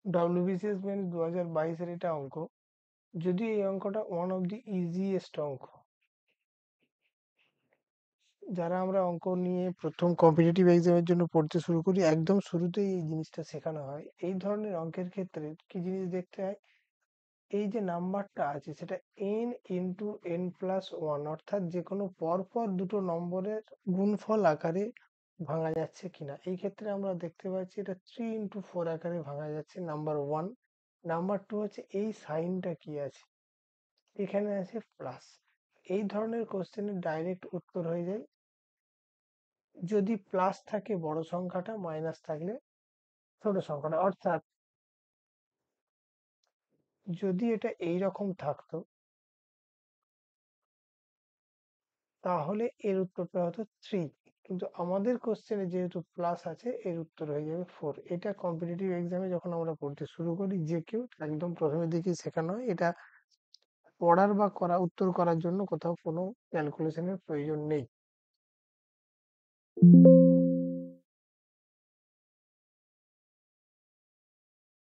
WBCS men's 2022-এর এটা অঙ্ক। যদি এই অঙ্কটা ওয়ান অফ দি ইজিয়েস্ট অঙ্ক। যারা আমরা অঙ্ক নিয়ে প্রথম কম্পিটিটিভ এক্সামের জন্য পড়তে শুরু করি, একদম শুরুতেই এই জিনিসটা শেখানো হয়। এই ধরনের অঙ্কের ক্ষেত্রে কি জিনিস দেখতে হয়, এই যে নাম্বারটা আছে সেটা n into n plus one, অর্থাৎ যে কোনো পরপর দুটো নম্বরের গুণফল আকারে ভাঙা যাচ্ছে কিনা। এই ক্ষেত্রে আমরা দেখতে পাচ্ছি এটা 3 into 4 আকারে ভাঙা যাচ্ছে, নাম্বার ওয়ান। নাম্বার টু হচ্ছে এই সাইনটা কি আছে, এখানে আছে প্লাস। এই ধরনের কোশ্চেনের ডাইরেক্ট উত্তর হয়ে যায়, যদি প্লাস থাকে বড় সংখ্যাটা, মাইনাস থাকলে ছোট সংখ্যাটা। অর্থাৎ যদি এটা এই রকম থাকতো তাহলে এর উত্তরটা হতো 3, কিন্তু আমাদের কোশ্চেনে যেহেতু প্লাস আছে এর উত্তর হয়ে যাবে 4। এটা কম্পিটিটিভ এক্সামে যখন আমরা পড়তে শুরু করি, যে কেউ একদম প্রথমের দিকে শেখানো হয়। এটা পড়ার বা উত্তর করার জন্য কোথাও কোনো ক্যালকুলেশনের প্রয়োজন নেই।